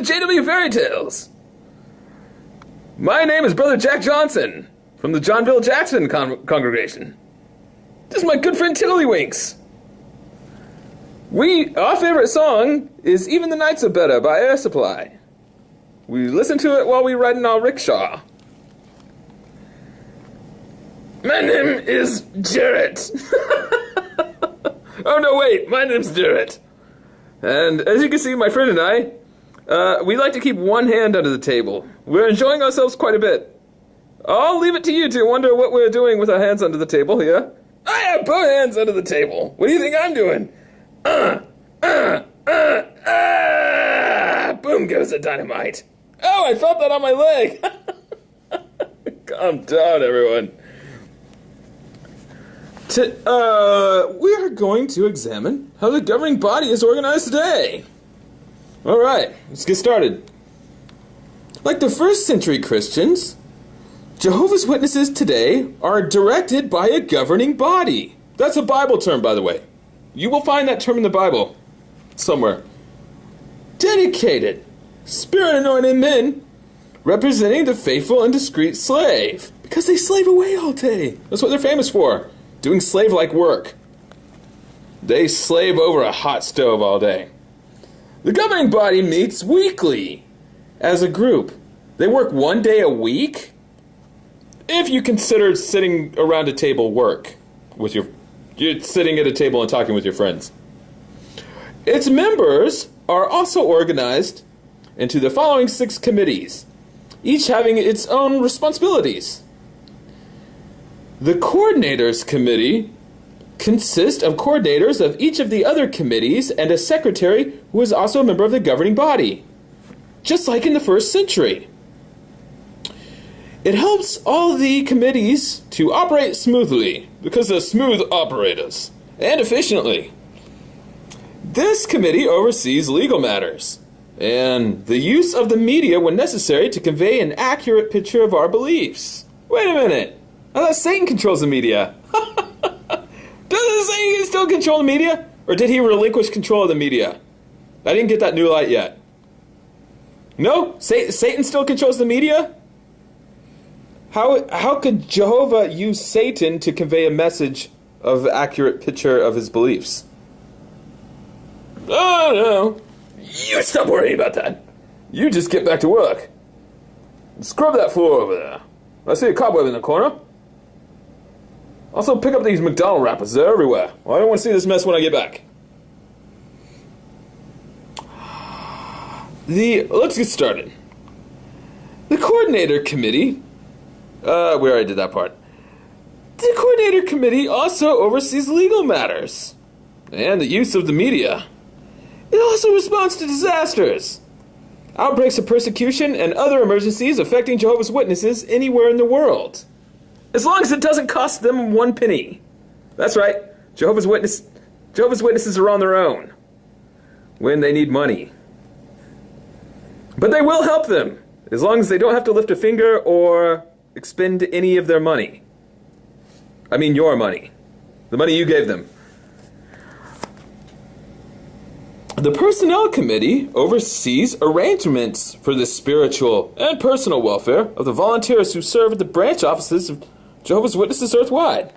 to JW Fairy Tales. My name is Brother Jack Johnson from the Johnville Jackson congregation. This is my good friend Tiddlywinks. Our favorite song is Even the Nights Are Better by Air Supply. We listen to it while we ride in our rickshaw. My name is Jarrett. Oh, no, wait. My name's Jarrett. And as you can see, my friend and I, we like to keep one hand under the table. We're enjoying ourselves quite a bit. I'll leave it to you to wonder what we're doing with our hands under the table here. I have both hands under the table. What do you think I'm doing? Boom goes the dynamite. Oh, I felt that on my leg. Calm down, everyone. We are going to examine how the governing body is organized today. All right, let's get started. Like the first century Christians, Jehovah's Witnesses today are directed by a governing body. That's a Bible term, by the way. You will find that term in the Bible somewhere. Dedicated, spirit-anointed men representing the faithful and discreet slave. Because they slave away all day. That's what they're famous for. Doing slave-like work. They slave over a hot stove all day. The governing body meets weekly as a group. They work one day a week. If you consider sitting around a table work with you're sitting at a table and talking with your friends. Its members are also organized into the following 6 committees, each having its own responsibilities. The Coordinators Committee consists of coordinators of each of the other committees and a secretary who is also a member of the governing body, just like in the first century. It helps all the committees to operate smoothly, because they're smooth operators, and efficiently. This committee oversees legal matters, and the use of the media when necessary to convey an accurate picture of our beliefs. Wait a minute, I thought Satan controls the media. Doesn't Satan still control the media? Or did he relinquish control of the media? I didn't get that new light yet. No? Satan still controls the media? How could Jehovah use Satan to convey a message of accurate picture of his beliefs? Oh, no. You stop worrying about that. You just get back to work. Scrub that floor over there. I see a cobweb in the corner. Also, pick up these McDonald wrappers. They're everywhere. Well, I don't want to see this mess when I get back. Let's get started. The Coordinator Committee... we already did that part. The Coordinator Committee also oversees legal matters and the use of the media. It also responds to disasters, outbreaks of persecution, and other emergencies affecting Jehovah's Witnesses anywhere in the world. As long as it doesn't cost them 1 penny. That's right, Jehovah's Witnesses are on their own when they need money. But they will help them, as long as they don't have to lift a finger or expend any of their money. I mean your money. The money you gave them. The Personnel Committee oversees arrangements for the spiritual and personal welfare of the volunteers who serve at the branch offices of Jehovah's Witnesses earthwide.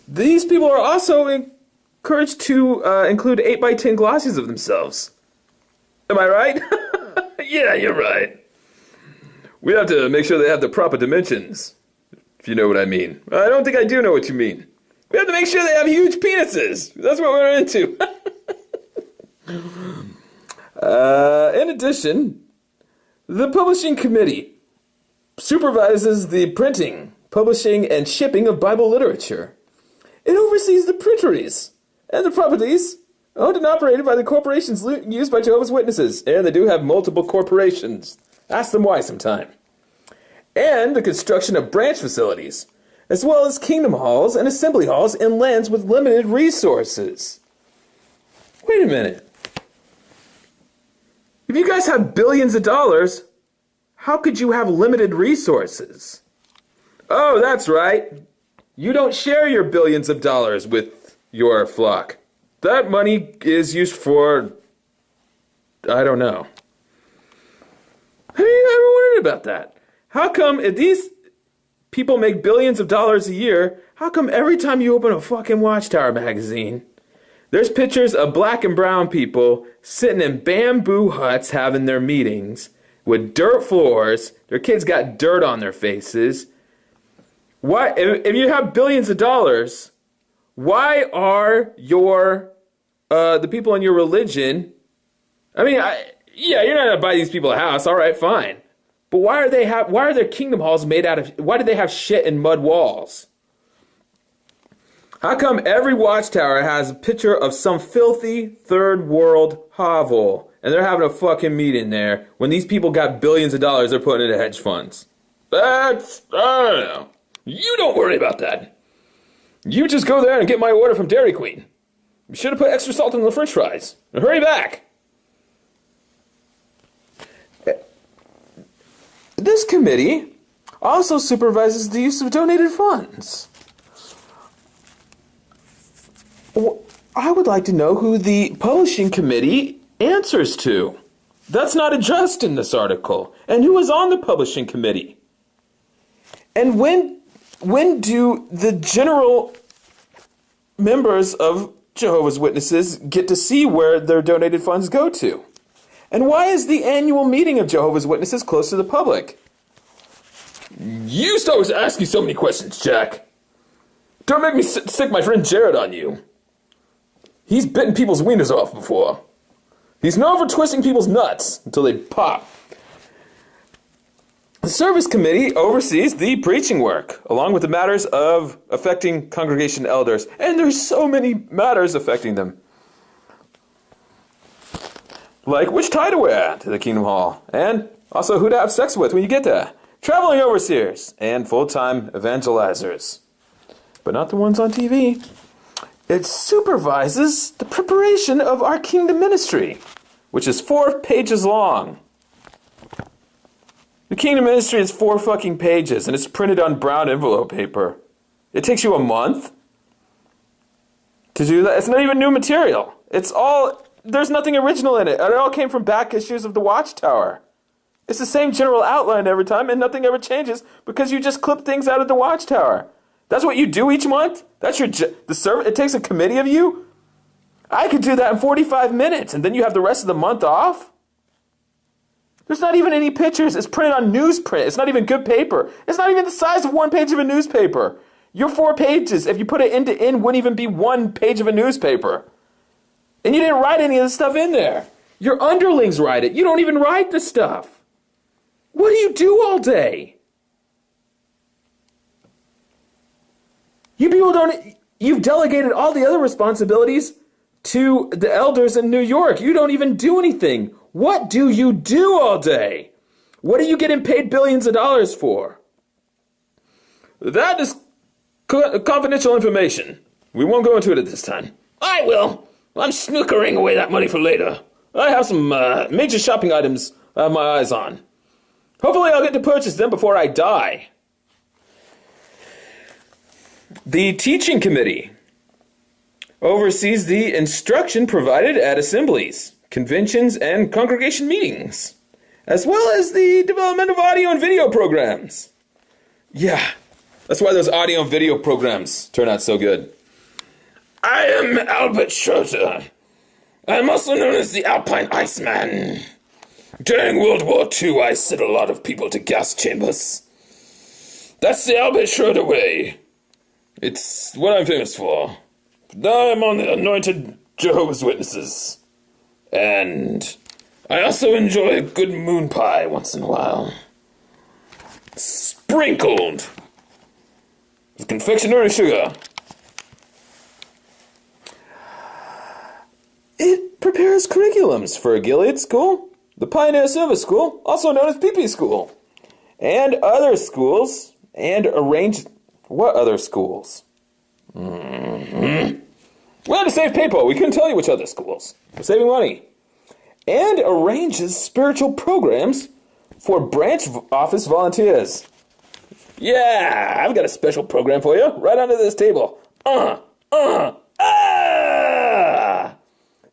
These people are also encouraged to include 8x10 glossies of themselves. Am I right? Yeah, you're right. We have to make sure they have the proper dimensions, if you know what I mean. I don't think I do know what you mean. We have to make sure they have huge penises. That's what we're into. In addition, the Publishing Committee supervises the printing, publishing, and shipping of Bible literature. It oversees the printeries and the properties owned and operated by the corporations used by Jehovah's Witnesses. And they do have multiple corporations. Ask them why sometime. And the construction of branch facilities, as well as kingdom halls and assembly halls in lands with limited resources. Wait a minute. If you guys have billions of dollars, how could you have limited resources? Oh, that's right. You don't share your billions of dollars with your flock. That money is used for... I don't know. worry about that. How come if these people make billions of dollars a year, how come every time you open a fucking Watchtower magazine, there's pictures of black and brown people sitting in bamboo huts having their meetings with dirt floors. Their kids got dirt on their faces. Why, if you have billions of dollars, why are the people in your religion, I mean, you're not gonna buy these people a house, all right, fine. But why are their kingdom halls made out of, why do they have shit and mud walls? How come every Watchtower has a picture of some filthy third world hovel and they're having a fucking meeting there when these people got billions of dollars they're putting into hedge funds? I don't know. You don't worry about that. You just go there and get my order from Dairy Queen. You should have put extra salt in the french fries. Now hurry back. This committee also supervises the use of donated funds. I would like to know who the publishing committee answers to. That's not addressed in this article. And who is on the publishing committee? And when do the general members of Jehovah's Witnesses get to see where their donated funds go to? And why is the annual meeting of Jehovah's Witnesses closed to the public? You always ask you so many questions, Jack. Don't make me stick my friend Jared on you. He's bitten people's wieners off before. He's known for twisting people's nuts until they pop. The service committee oversees the preaching work, along with the matters of affecting congregation elders. And there's so many matters affecting them. Like which tie to wear to the Kingdom Hall, and also who to have sex with when you get there. Traveling overseers, and full-time evangelizers. But not the ones on TV. It supervises the preparation of our kingdom ministry, which is 4 pages long. The kingdom ministry is 4 fucking pages, and it's printed on brown envelope paper. It takes you a month to do that. It's not even new material. There's nothing original in it. It all came from back issues of the Watchtower. It's the same general outline every time, and nothing ever changes because you just clip things out of the Watchtower. That's what you do each month? That's the service. It takes a committee of you? I could do that in 45 minutes, and then you have the rest of the month off? There's not even any pictures. It's printed on newsprint. It's not even good paper. It's not even the size of 1 page of a newspaper. Your 4 pages, if you put it end to end, wouldn't even be 1 page of a newspaper. And you didn't write any of the stuff in there. Your underlings write it. You don't even write the stuff. What do you do all day? You people you've delegated all the other responsibilities to the elders in New York. You don't even do anything. What do you do all day? What are you getting paid billions of dollars for? That is confidential information. We won't go into it at this time. I will. I'm snookering away that money for later. I have some major shopping items I have my eyes on. Hopefully I'll get to purchase them before I die. The teaching committee oversees the instruction provided at assemblies, conventions, and congregation meetings, as well as the development of audio and video programs. Yeah, that's why those audio and video programs turn out so good. I am Albert Schroeder. I am also known as the Alpine Iceman. During World War II, I sent a lot of people to gas chambers. That's the Albert Schroeder way. It's what I'm famous for. Now I'm on the anointed Jehovah's Witnesses. And I also enjoy a good moon pie once in a while. Sprinkled with confectionery sugar. It prepares curriculums for a Gilead School, the Pioneer Service School, also known as PP School, and other schools, and what other schools? Well, to save paper, we couldn't tell you which other schools. We're saving money. And arranges spiritual programs for branch office volunteers. Yeah, I've got a special program for you, right under this table.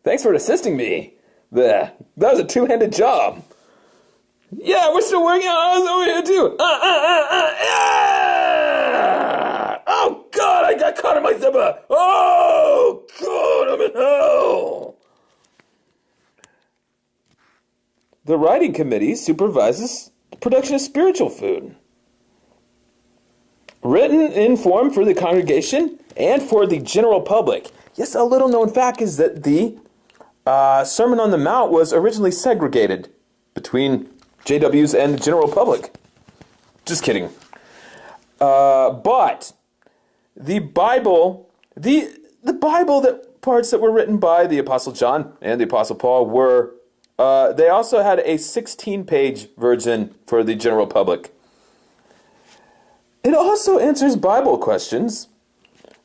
Thanks for assisting me. That was a two-handed job. Yeah, we're still working on ours over here too. Yeah! Oh God, I got caught in my zipper. Oh God, I'm in hell. The writing committee supervises the production of spiritual food, written in form for the congregation and for the general public. Yes, a little known fact is that the Sermon on the Mount was originally segregated between JWs and the general public. Just kidding. But the Bible, the Bible, that parts that were written by the Apostle John and the Apostle Paul were, they also had a 16-page version for the general public. It also answers Bible questions,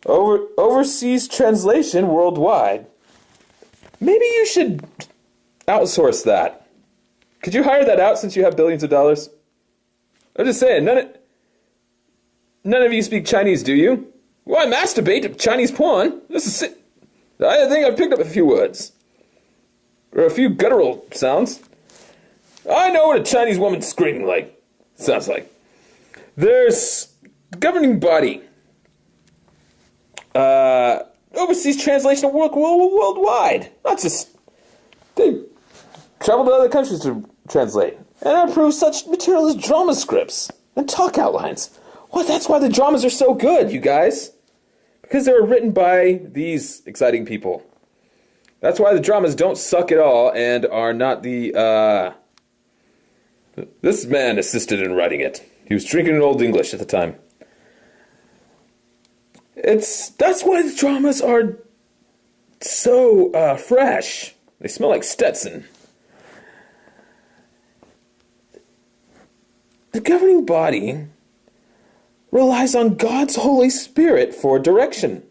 overseas translation worldwide. Maybe you should outsource that. Could you hire that out since you have billions of dollars? I'm just saying, none of you speak Chinese, do you? Why masturbate to Chinese porn? I think I picked up a few words. Or a few guttural sounds. I know what a Chinese woman screaming sounds like. There's governing body. Overseas translation worldwide. Not just... They travel to other countries to translate. And approve such material as drama scripts and talk outlines. Well, that's why the dramas are so good, you guys. Because they were written by these exciting people. That's why the dramas don't suck at all and are not the, This man assisted in writing it. He was drinking an Old English at the time. That's why the dramas are so, fresh. They smell like Stetson. The governing body relies on God's Holy Spirit for direction.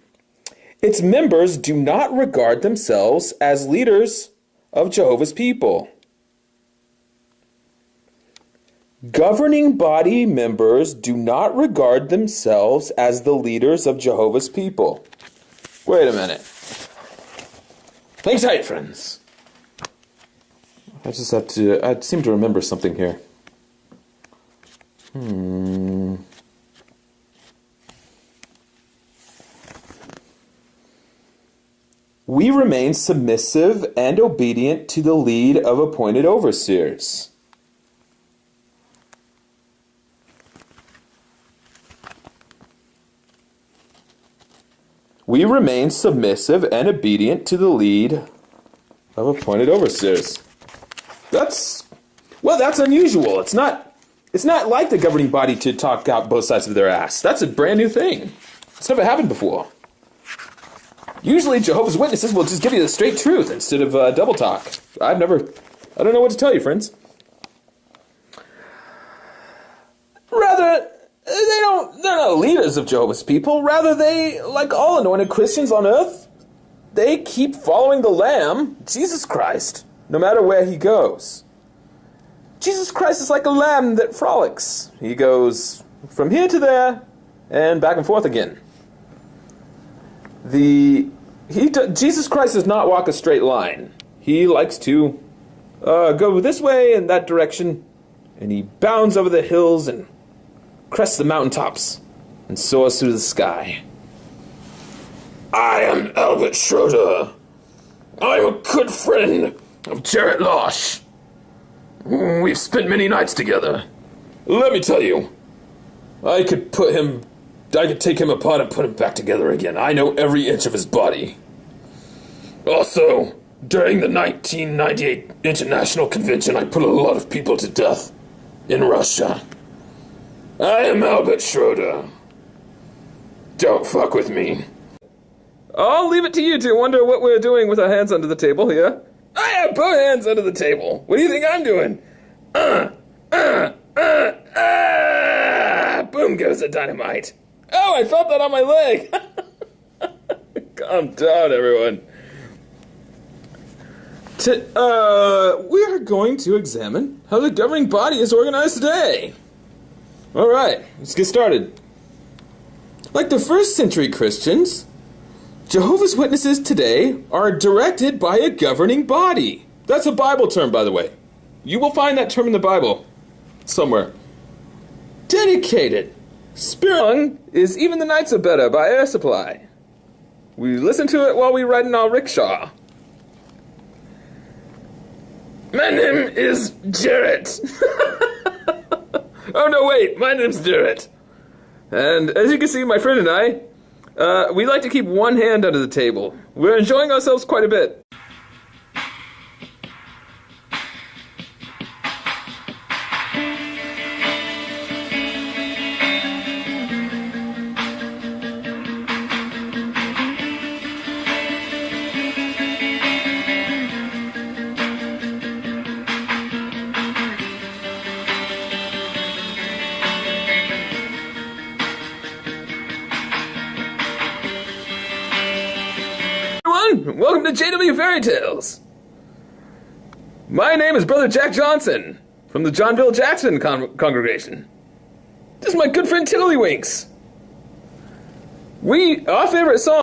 Its members do not regard themselves as leaders of Jehovah's people. Governing body members do not regard themselves as the leaders of Jehovah's people. Wait a minute. Hang tight, friends. I seem to remember something here. We remain submissive and obedient to the lead of appointed overseers. We remain submissive and obedient to the lead of appointed overseers. That's unusual. It's not like the governing body to talk out both sides of their ass. That's a brand new thing. It's never happened before. Usually Jehovah's Witnesses will just give you the straight truth instead of double talk. I don't know what to tell you, friends. Rather, they're not leaders of Jehovah's people. Rather, they, like all anointed Christians on earth, they keep following the Lamb, Jesus Christ, no matter where he goes. Jesus Christ is like a lamb that frolics. He goes from here to there and back and forth again. Jesus Christ does not walk a straight line. He likes to go this way and that direction, and he bounds over the hills and crests the mountaintops and soars through the sky. I am Albert Schroeder. I am a good friend of Jarrett Losh. We've spent many nights together. Let me tell you, I could take him apart and put him back together again. I know every inch of his body. Also, during the 1998 International Convention, I put a lot of people to death in Russia. I am Albert Schroeder. Don't fuck with me. I'll leave it to you to wonder what we're doing with our hands under the table here. I have both hands under the table. What do you think I'm doing? Boom goes the dynamite. Oh, I felt that on my leg. Calm down, everyone. We are going to examine how the governing body is organized today. All right, let's get started. Like the first century Christians, Jehovah's Witnesses today are directed by a governing body. That's a Bible term, by the way. You will find that term in the Bible somewhere. Dedicated. Spirit is Even the Nights Are Better by Air Supply. We listen to it while we ride in our rickshaw. My name is Jarrett. Oh no, wait, my name's Jarrett. And as you can see, my friend and I, we like to keep one hand under the table. We're enjoying ourselves quite a bit. Welcome to JW Fairy Tales. My name is Brother Jack Johnson from the Johnville Jackson congregation. This is my good friend Tiddlywinks. Our favorite song